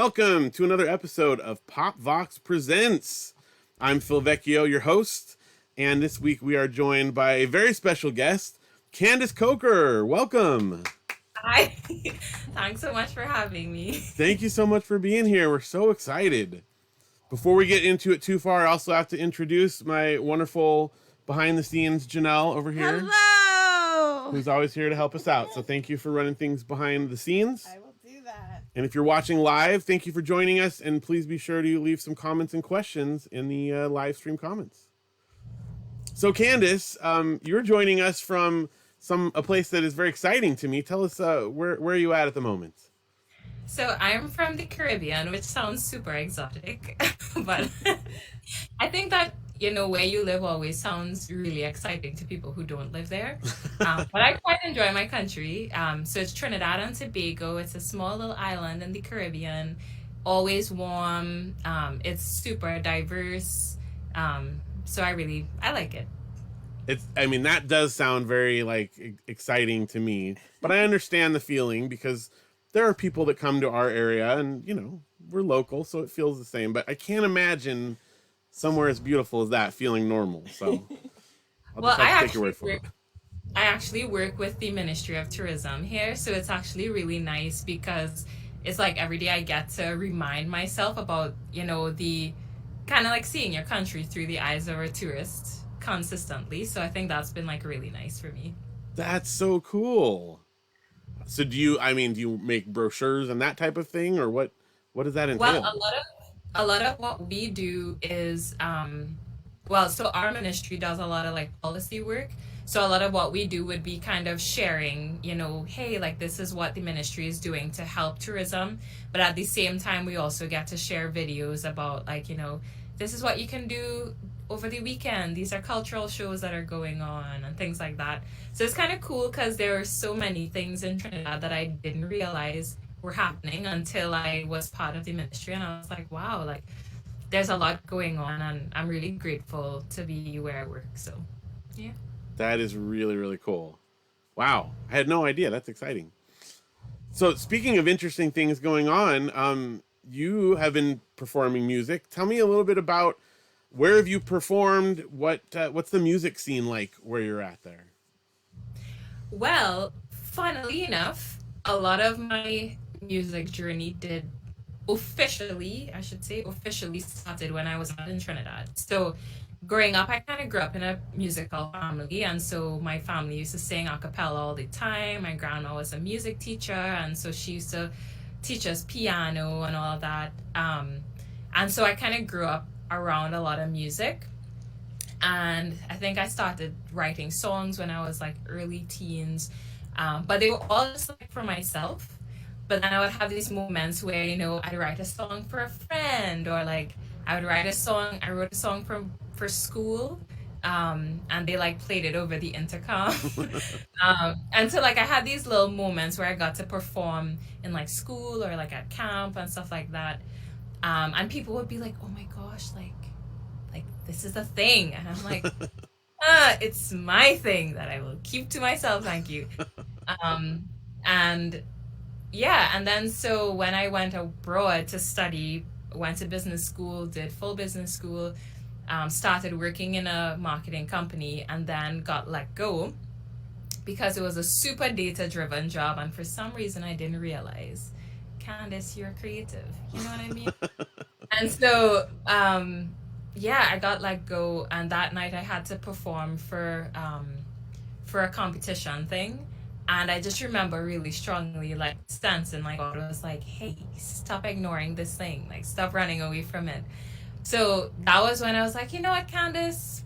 welcome to another episode of pop.vox.presents. I'm Phil Vecchio, your host, and this week we are joined by a very special guest, Candace Coker. Welcome. Hi. Thanks so much for having me. Thank you so much for being here. We're so excited. Before we get into it too far, I also have to introduce my wonderful behind-the-scenes Janelle over here. Hello! Who's always here to help us out. So thank you for running things behind the scenes. I will do that. And if you're watching live, thank you for joining us. And please be sure to leave some comments and questions in the live stream comments. So Candace, you're joining us from a place that is very exciting to me. Tell us where are you at the moment? So I'm from the Caribbean, which sounds super exotic, but I think that, where you live always sounds really exciting to people who don't live there. But I quite enjoy my country. So it's Trinidad and Tobago. It's a small little island in the Caribbean, always warm. It's super diverse. So I like it. That does sound very exciting to me, but I understand the feeling because there are people that come to our area and, we're local, so it feels the same, but I can't imagine somewhere as beautiful as that feeling normal. So I'll just have to take your word for it. I actually work with the Ministry of Tourism here, so it's actually really nice because it's like every day I get to remind myself about, the kind of like seeing your country through the eyes of a tourist consistently. So I think that's been really nice for me. That's so cool. So do you make brochures and that type of thing, or what does that entail? Well, a lot of what we do is so our ministry does a lot of policy work. So a lot of what we do would be kind of sharing, hey, this is what the ministry is doing to help tourism. But at the same time, we also get to share videos about this is what you can do over the weekend. These are cultural shows that are going on and things like that. So it's kind of cool because there are so many things in Trinidad that I didn't realize were happening until I was part of the ministry. And I was like, wow, there's a lot going on, and I'm really grateful to be where I work. So, yeah. That is really, really cool. Wow. I had no idea. That's exciting. So speaking of interesting things going on, you have been performing music. Tell me a little bit about where have you performed? What's the music scene like where you're at there? Well, funnily enough, a lot of my music journey did officially started when I was out in Trinidad. So growing up, I kind of grew up in a musical family, and so my family used to sing a cappella all the time. My grandma was a music teacher, and so she used to teach us piano and all of that. And so I kind of grew up around a lot of music, and I think I started writing songs when I was early teens, but they were all just for myself. But then I would have these moments where I'd write a song for a friend, or I wrote a song for school, and they played it over the intercom. And so I had these little moments where I got to perform in school or at camp and stuff like that. And people would be like, oh my gosh, this is a thing. And I'm like, it's my thing that I will keep to myself. Thank you. And then so when I went abroad to study, went to business school, did full business school, started working in a marketing company, and then got let go because it was a super data-driven job. And for some reason, I didn't realize, Candace, you're creative. You know what I mean? And so, I got let go, and that night I had to perform for a competition thing. And I just remember really strongly, sensing, God was like, hey, stop ignoring this thing. Stop running away from it. So that was when I was like, you know what, Candace?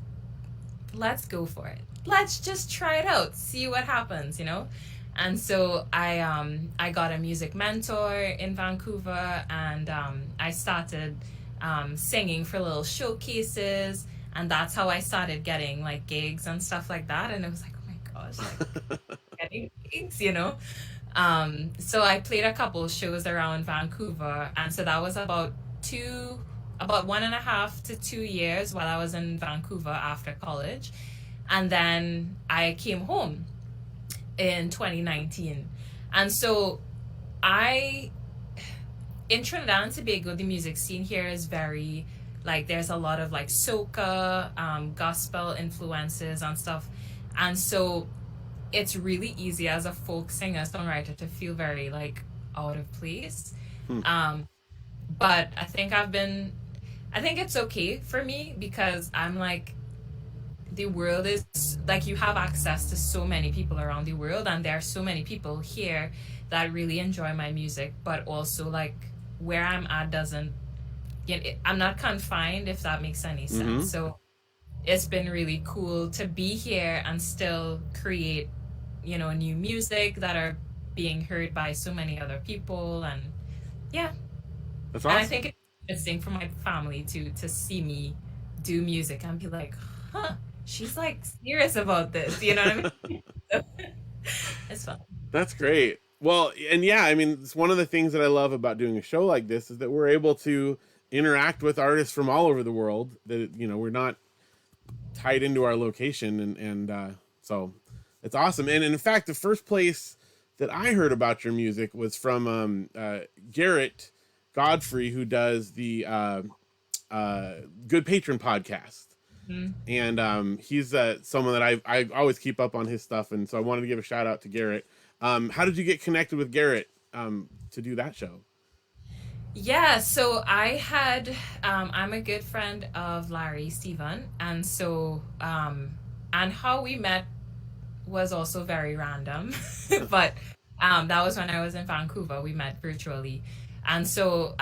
Let's go for it. Let's just try it out. See what happens, And so I got a music mentor in Vancouver, and I started singing for little showcases. And that's how I started getting, gigs and stuff like that. And it was like, oh my gosh, getting gigs, So I played a couple of shows around Vancouver, and so that was about 1.5 to 2 years while I was in Vancouver after college. And then I came home in 2019. And so I in Trinidad and Tobago, the music scene here is very like there's a lot of like soca, gospel influences and stuff, and so it's really easy as a folk singer songwriter to feel very like out of place. Hmm. But I think it's okay for me because I'm like the world is like you have access to so many people around the world, and there are so many people here that really enjoy my music, but also like where I'm at doesn't, I'm not confined, if that makes any Mm-hmm. sense. So it's been really cool to be here and still create, new music that are being heard by so many other people. And yeah, That's and I awesome. think it's interesting for my family to see me do music and be like, huh, she's like serious about this. You know what I mean? It's fun. That's great. Well, and yeah, I mean, it's one of the things that I love about doing a show like this is that we're able to interact with artists from all over the world. That we're not tied into our location, and so it's awesome. And in fact, the first place that I heard about your music was from Garrett Godfrey, who does the Good Patron podcast. Mhm. And he's someone that I always keep up on his stuff, and so I wanted to give a shout out to Garrett. How did you get connected with Garrett to do that show? Yeah, so I'm a good friend of Larry Steven, and so, and how we met was also very random, but that was when I was in Vancouver. We met virtually, and so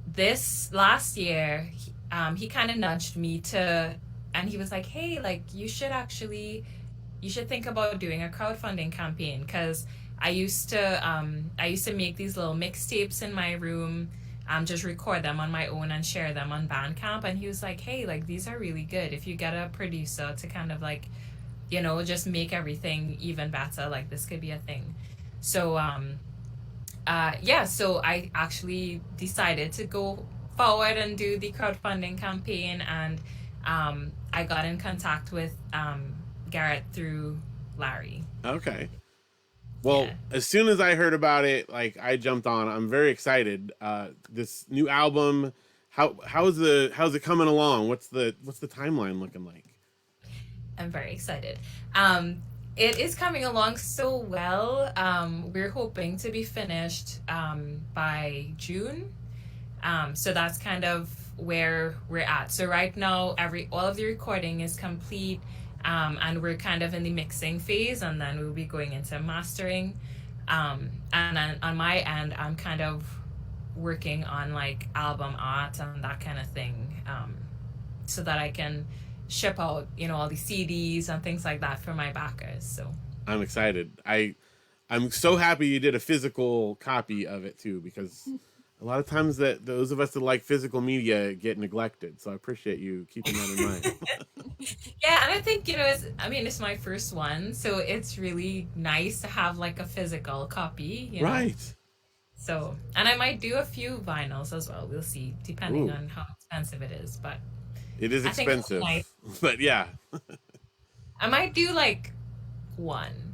this last year, he kind of nudged me to, and he was like, "Hey, like you should think about doing a crowdfunding campaign because I used to make these little mixtapes in my room, just record them on my own and share them on Bandcamp." And he was like, "Hey, like these are really good. If you get a producer to kind of like, just make everything even better, like this could be a thing." So yeah, so I actually decided to go forward and do the crowdfunding campaign, and I got in contact with Garrett through Larry. Okay. Well, Yeah. as soon as I heard about it, like I jumped on. I'm very excited. This new album, how's it coming along? What's the timeline looking like? I'm very excited. Um, it is coming along so well. We're hoping to be finished by June. So that's kind of where we're at. So right now, all of the recording is complete, and we're kind of in the mixing phase, and then we'll be going into mastering. And then on my end, I'm kind of working on like album art and that kind of thing, so that I can ship out, all the CDs and things like that for my backers. So I'm excited. I'm so happy you did a physical copy of it too, because a lot of times that those of us that like physical media get neglected. So I appreciate you keeping that in mind. yeah, and I think it's my first one, so it's really nice to have like a physical copy. Right. So, and I might do a few vinyls as well. We'll see, depending Ooh, on how expensive it is. But it is I think expensive, but yeah. I might do like one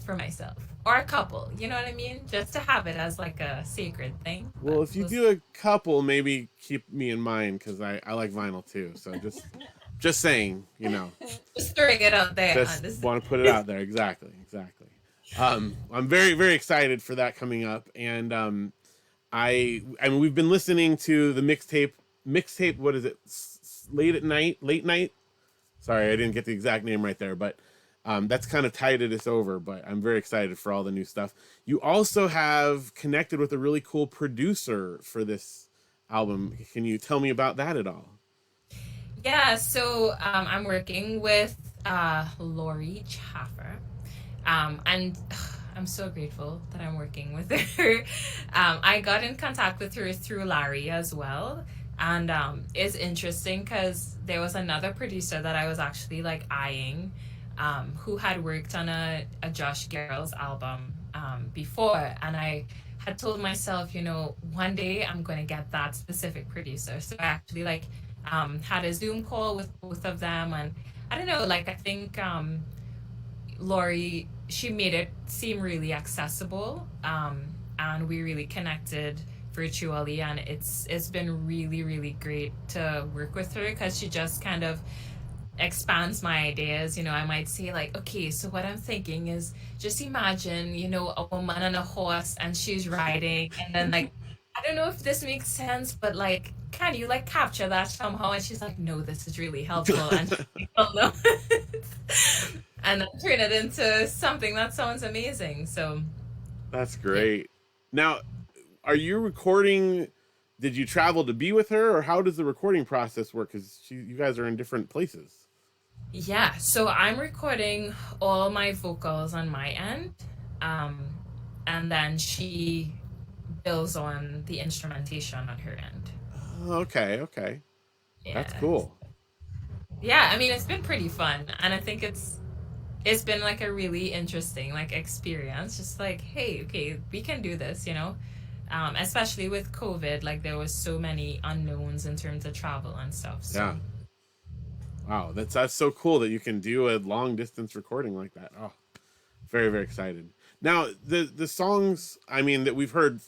for myself or a couple. You know what I mean? Just to have it as like a sacred thing. Well, But if you do a couple, maybe keep me in mind because I like vinyl too. So just saying, just throwing it out there. just want to put it out there. Exactly, exactly. I'm very very excited for that coming up, and I mean we've been listening to the mixtape. What is it? Late night. Sorry, I didn't get the exact name right there, but that's kind of tided us over. But I'm very excited for all the new stuff. You also have connected with a really cool producer for this album. Can you tell me about that at all? Yeah, so I'm working with Lori Chaffer, and I'm so grateful that I'm working with her. I got in contact with her through Larry as well, and it's interesting because there was another producer that I was actually like eyeing, who had worked on a Josh Girls album before, and I had told myself, one day I'm going to get that specific producer. So I actually like had a Zoom call with both of them, and I don't know, like I think Lori, she made it seem really accessible, and we really connected virtually, and it's been really, really great to work with her because she just kind of expands my ideas. I might say like, okay, so what I'm thinking is just imagine, a woman on a horse and she's riding, and then like, I don't know if this makes sense, but like, can you like capture that somehow? And she's like, no, this is really helpful, and she's like, oh no, and then turn it into something that sounds amazing. So That's yeah. great. Now, are you recording? Did you travel to be with her, or how does the recording process work? Because you guys are in different places. Yeah, so I'm recording all my vocals on my end, um, and then she builds on the instrumentation on her end. Oh, okay, okay, that's Yeah, cool. yeah. I mean, it's been pretty fun, and I think it's been like a really interesting like experience. Just like, hey, okay, we can do this, especially with COVID. Like there was so many unknowns in terms of travel and stuff. So Yeah. Wow, that's so cool that you can do a long distance recording like that. Oh, very very excited. Now the songs, I mean, that we've heard,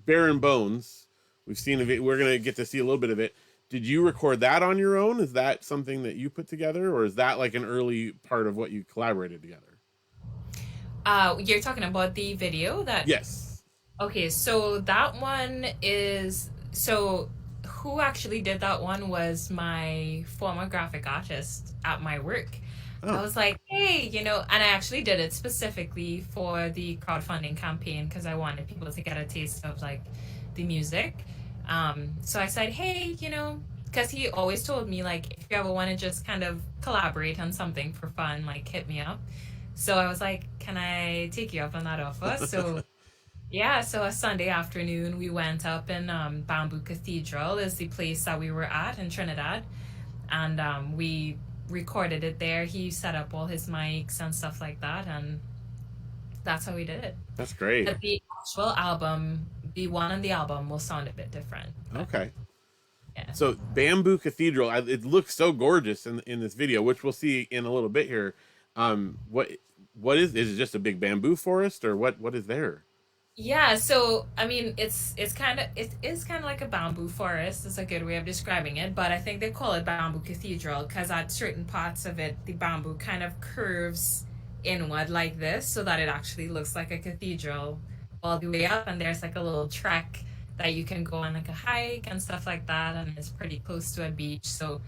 Bare and Bones, we've seen of it. We're gonna get to see a little bit of it. Did you record that on your own? Is that something that you put together, or is that like an early part of what you collaborated together? you're talking about the video that. Yes. Okay, so that one is so who actually did that one was my former graphic artist at my work. I Oh, was like, hey, and I actually did it specifically for the crowdfunding campaign because I wanted people to get a taste of like the music. So I said, hey, because he always told me like if you ever want to just kind of collaborate on something for fun, like hit me up. So I was like, can I take you up on that offer? So yeah, so a Sunday afternoon, we went up in Bamboo Cathedral, is the place that we were at in Trinidad, and we recorded it there. He set up all his mics and stuff like that, and that's how we did it. that's great. But the actual album, the one on the album, will sound a bit different. But Okay. yeah, So Bamboo Cathedral, it looks so gorgeous in this video, which we'll see in a little bit here. What is it just a big bamboo forest, or what is there? yeah. So I mean, it is kind of like a bamboo forest. Is a good way of describing it. But I think they call it Bamboo Cathedral because at certain parts of it, the bamboo kind of curves inward like this, so that it actually looks like a cathedral all the way up. And there's like a little trek that you can go on like a hike and stuff like that, and it's pretty close to a beach. So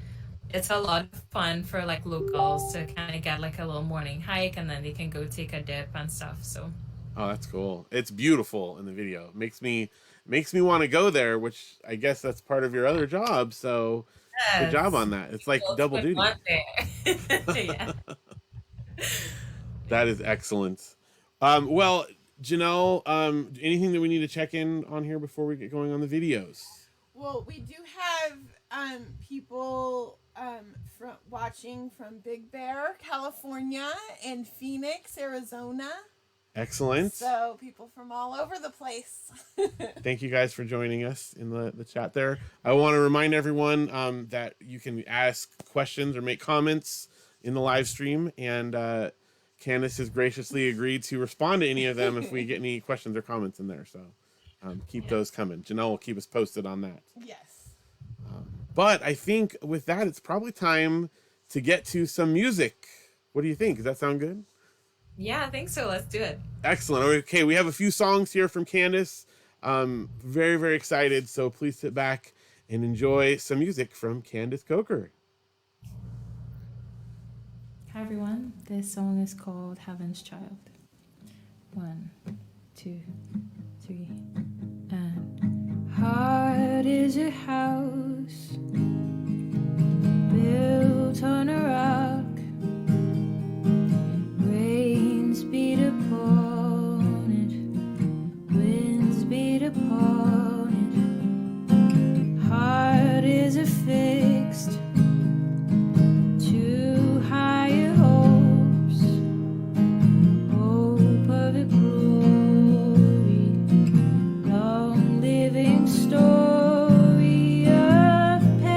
it's a lot of fun for like locals to kind of get like a little morning hike, and then they can go take a dip and stuff. So Oh, that's cool. It's beautiful in the video. Makes me want to go there, which I guess that's part of your other job. So good job yes, on that. It's like people double would duty. want there. Yeah. That is excellent. Well, Janelle, anything that we need to check in on here before we get going on the videos? Well, we do have people from watching from Big Bear, California, and Phoenix, Arizona. Excellent. So people from all over the place. Thank you guys for joining us in the chat there. I want to remind everyone that you can ask questions or make comments in the live stream, and Candace has graciously agreed to respond to any of them if we get any questions or comments in there. So keep those coming. Janelle will keep us posted on that. Yes. But I think with that, it's probably time to get to some music. What do you think? Does that sound good? Yeah, I think so. Let's do it. Excellent. Okay, we have a few songs here from Candace. Very, very excited. So please sit back and enjoy some music from Candace Coker. Hi everyone. This song is called Heaven's Child. 1, 2, 3, and heart is a house built on a rock. Rains beat upon it, winds beat upon it. Heart is affixed to higher hopes, hope of a glory, long living story of paradise.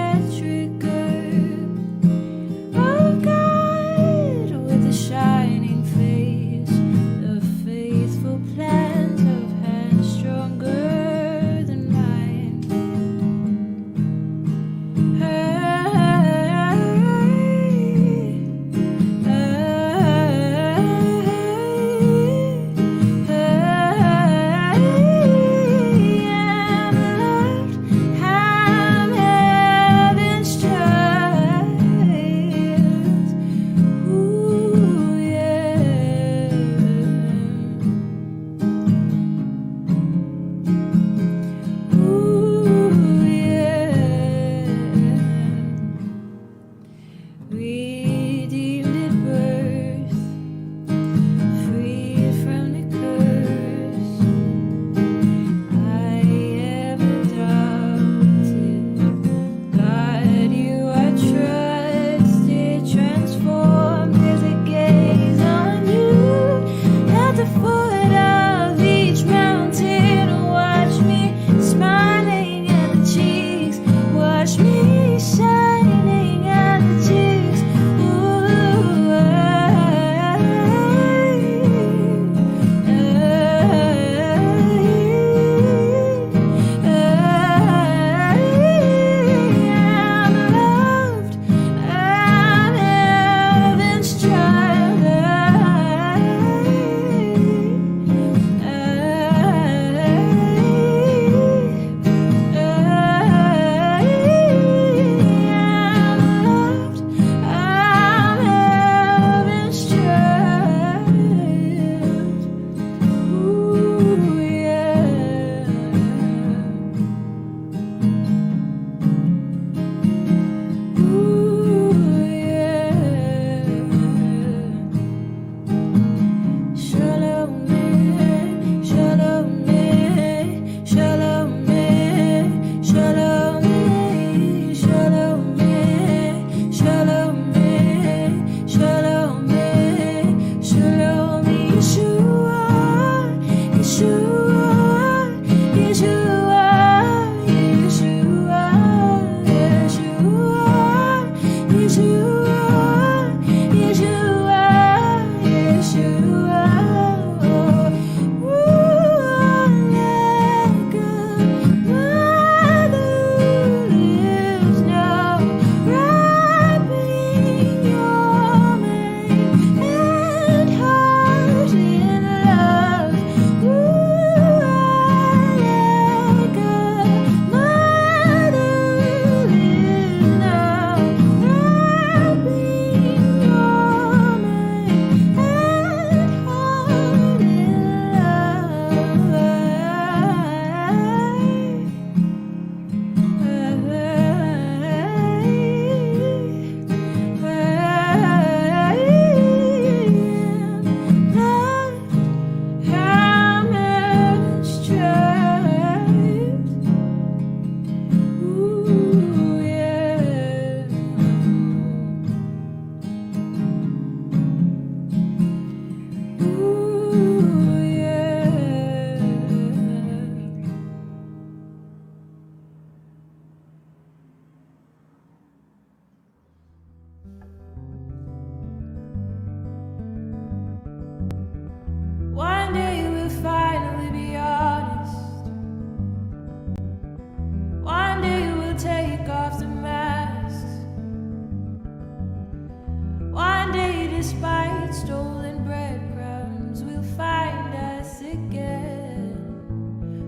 despite stolen breadcrumbs, we'll find us again.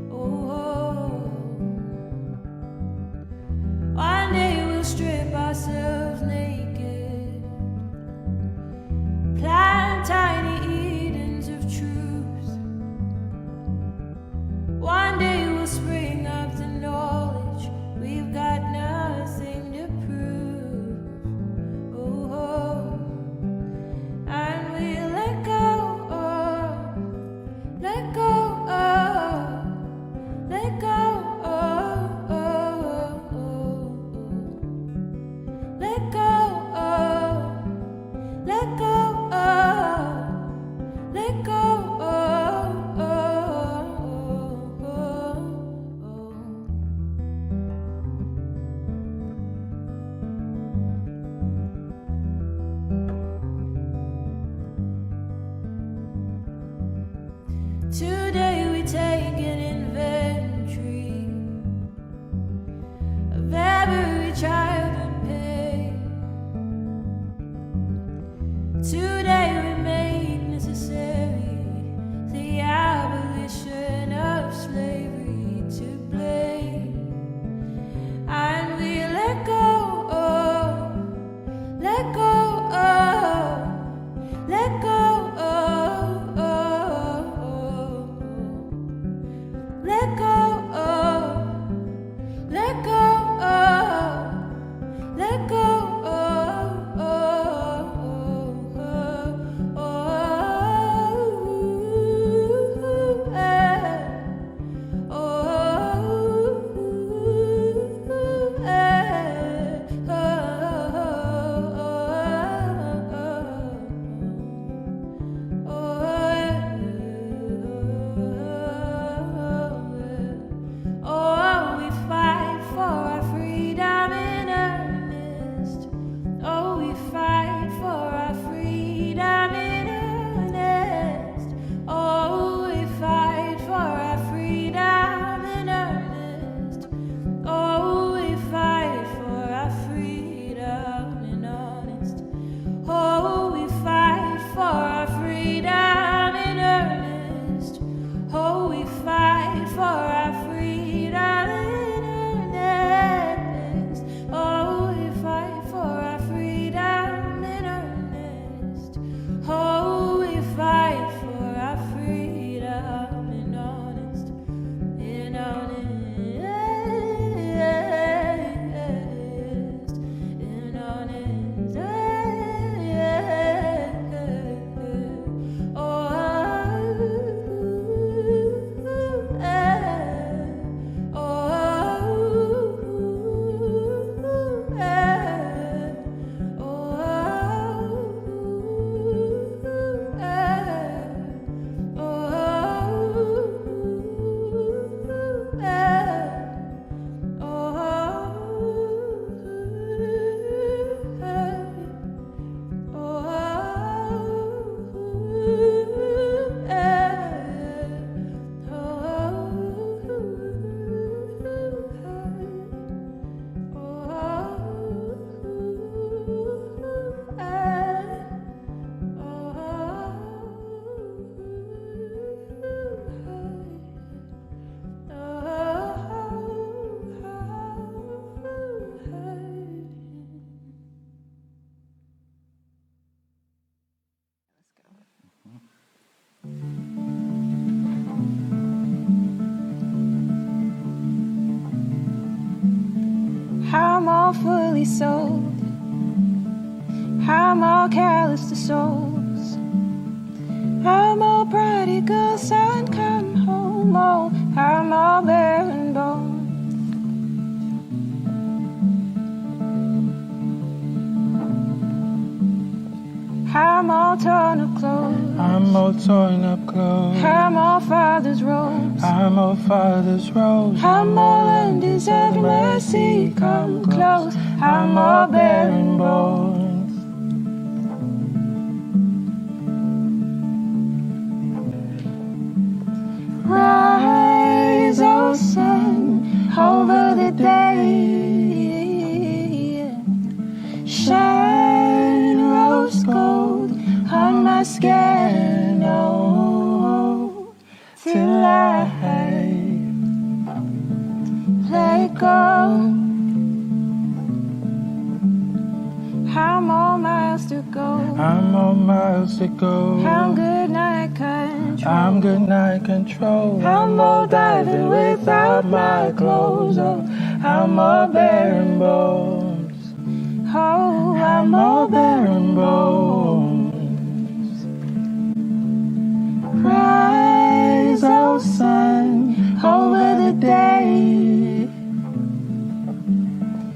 Oh, one day we'll strip ourselves naked, plant tiny Edens of truth. One day we'll spring up the knowledge we've got nothing to prove. Oh, and we let go, let go, let go, let go, let go, let go. Today we take an inventory of every childhood pain. Today we make necessary the abolition of slavery to blame. And we let go, let go, let go. Let go, let go, let go, How I'm all fully sold, how I'm all callous to souls, how I'm all prodigal son come home, oh, how I'm all barren bones. How I'm all torn up clothes, I'm all torn up clothes, how I'm all father's robes, I'm all father's rose, how I'm all undeserved mercy come close, how I'm all barren bones. Rise, O sun, over the day, shine rose gold miles to go. I'm good night control. I'm good night control. I'm all diving without my clothes on. I'm all barren bones. Oh, I'm all barren bones. Rise, oh sun, over the day.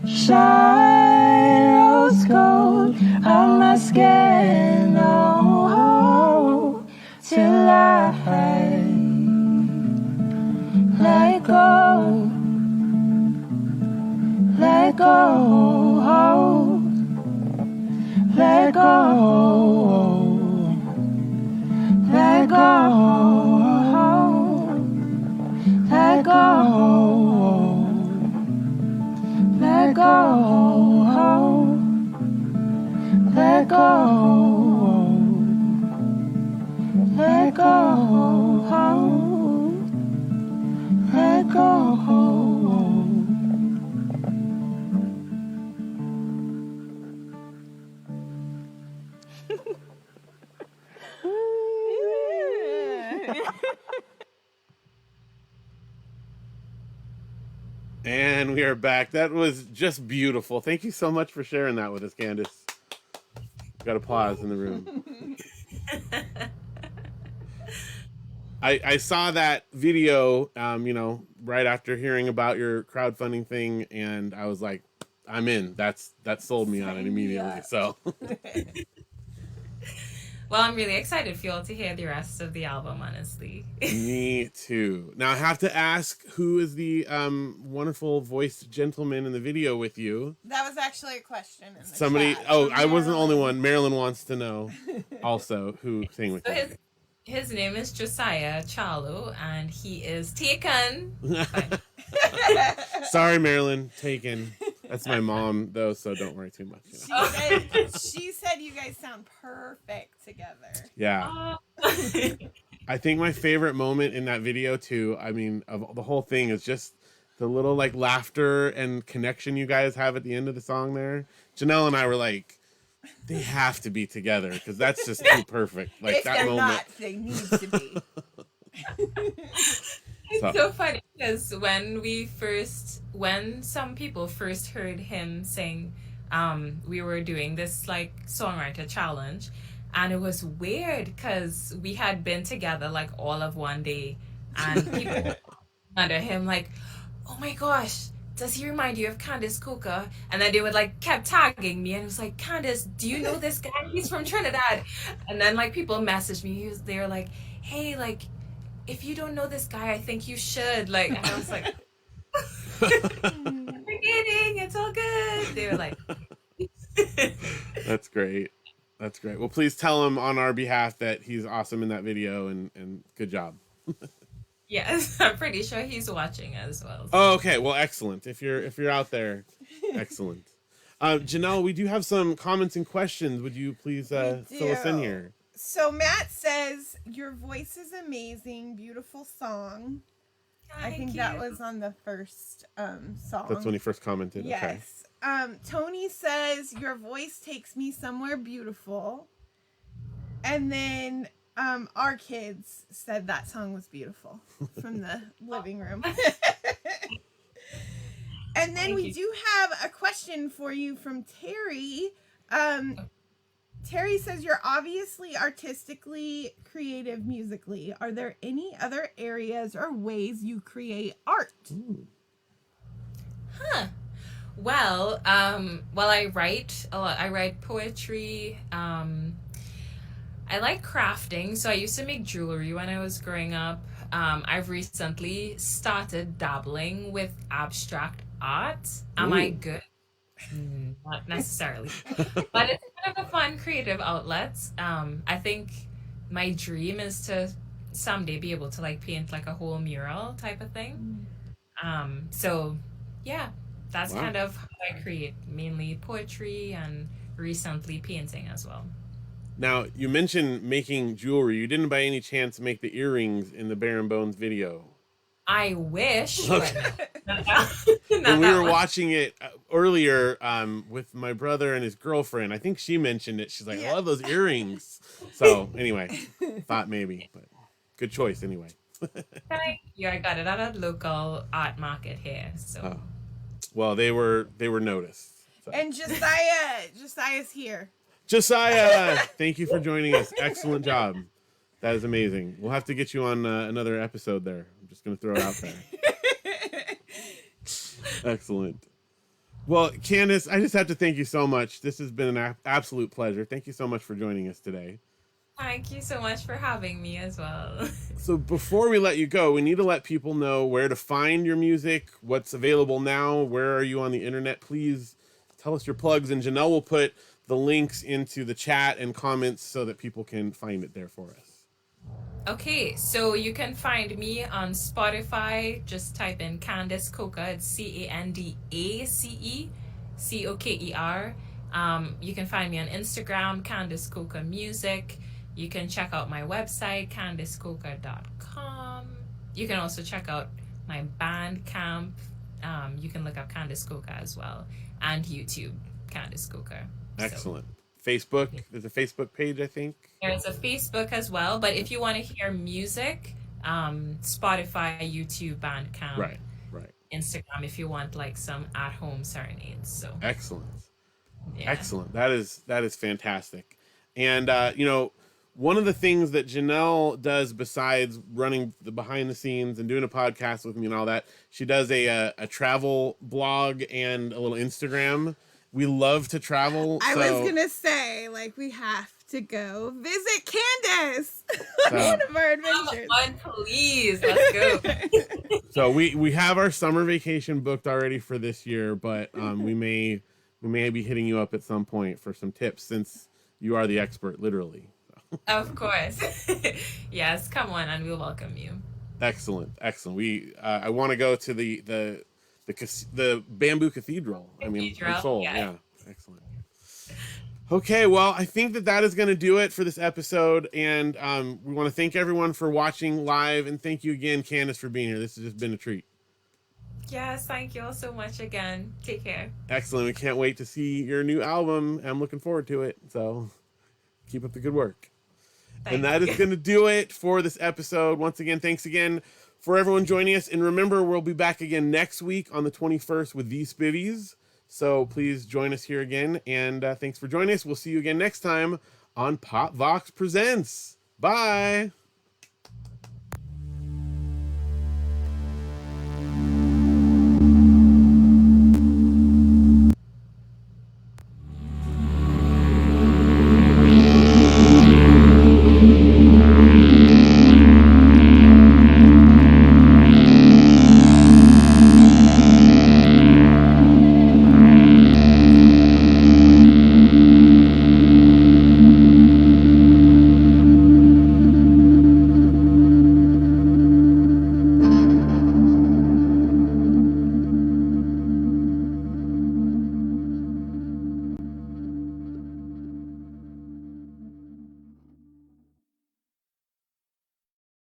Shine, rose gold on my skin. Oh, till I let go, let go, let go, let go, let go, let go, let go, let go, let go. And we are back. That was just beautiful. Thank you so much for sharing that with us, Candace. Got applause in the room. I saw that video, right after hearing about your crowdfunding thing, and I was like, I'm in. That sold me on it immediately. So, Well, I'm really excited for you all to hear the rest of the album, honestly. me too. Now I have to ask, who is the wonderful voiced gentleman in the video with you? That was actually a question. In the Somebody. chat. Oh, I wasn't the only one. Marilyn wants to know also who sang with So you. his name is Josiah Charlo, and he is taken. Sorry, Marilyn, taken. That's my mom, though, so don't worry too much. She said you guys sound perfect together. Yeah. I think my favorite moment in that video, too, I mean, of the whole thing, is just the little, like, laughter and connection you guys have at the end of the song there. Janelle and I were like, they have to be together, because that's just too perfect. Like, If that they're moment. not, they need to be. It's so funny because when some people first heard him sing, we were doing this like songwriter challenge, and it was weird because we had been together like all of one day, and people under him like, oh my gosh, does he remind you of Candace Coker? And then they would like kept tagging me, and it was like, Candace, do you know this guy? He's from Trinidad. And then like people messaged me. They were like, hey, like, if you don't know this guy, I think you should. Like, and I was like, I'm kidding, it's all good. They were like, That's great. That's great. Well, please tell him on our behalf that he's awesome in that video, and good job. yes, I'm pretty sure he's watching as well. Oh, okay. Well, excellent. If you're out there, excellent. Janelle, we do have some comments and questions. Would you please fill us in here? So Matt says, your voice is amazing, beautiful song. I think that was on the first song. That's when he first commented. Yes. Tony says, your voice takes me somewhere beautiful. And then our kids said that song was beautiful from the living room. And then we do have a question for you from Terry. Terry says, you're obviously artistically creative musically. Are there any other areas or ways you create art? Ooh. Huh. Well, I write a lot. I write poetry. I like crafting. So I used to make jewelry when I was growing up. I've recently started dabbling with abstract art. Am I good? Not necessarily, but it's kind of a fun creative outlet. I think my dream is to someday be able to like paint like a whole mural type of thing. So yeah, that's kind of how I create, mainly poetry and recently painting as well. Now, you mentioned making jewelry. You didn't by any chance make the earrings in the Bare and Bones video? I wish. Okay. But not When we were one. watching it, earlier with my brother and his girlfriend. I think she mentioned it. She's like, I love those earrings. So anyway, thought maybe, but good choice anyway. Thank you. I got it at a local art market here. So. Oh. Well, they were noticed. So. And Josiah's here. Josiah, thank you for joining us. Excellent job. That is amazing. We'll have to get you on another episode there. I'm just going to throw it out there. Excellent. Well, Candace, I just have to thank you so much. This has been an absolute pleasure. Thank you so much for joining us today. Thank you so much for having me as well. So before we let you go, we need to let people know where to find your music, what's available now, where are you on the internet. Please tell us your plugs, and Janelle will put the links into the chat and comments so that people can find it there for us. Okay, so you can find me on Spotify. Just type in Candace Coker. It's CandaceCoker. You can find me on Instagram, Candace Coker Music. You can check out my website, CandaceCoker.com. You can also check out my Bandcamp. You can look up Candace Coker as well. And YouTube, Candace Coker. Excellent. So, Facebook, there's a Facebook page, I think. There's a Facebook as well, but if you want to hear music, Spotify, YouTube, Bandcamp, right, Instagram, if you want like some at-home serenades. So excellent, yeah. Excellent. That is fantastic. And one of the things that Janelle does besides running the behind the scenes and doing a podcast with me and all that, she does a travel blog and a little Instagram. We love to travel. I was going to say, like, we have to go visit Candace on one of our adventures. Please, let's go. So we have our summer vacation booked already for this year, but we may be hitting you up at some point for some tips since you are the expert, literally. Of course. Yes, come on, and we'll welcome you. Excellent. I want to go to the bamboo cathedral. I mean, I'm sold. Yeah. Excellent. Okay, well, I think that is going to do it for this episode, and we want to thank everyone for watching live, and thank you again, Candace, for being here. This has just been a treat. Yes, thank you all so much again. Take care. Excellent. We can't wait to see your new album. I'm looking forward to it. So keep up the good work. And that is going to do it for this episode. Once again, thanks again for everyone joining us. And remember, we'll be back again next week on the 21st with these Spivvies. So please join us here again. And thanks for joining us. We'll see you again next time on Pop Vox Presents. Bye.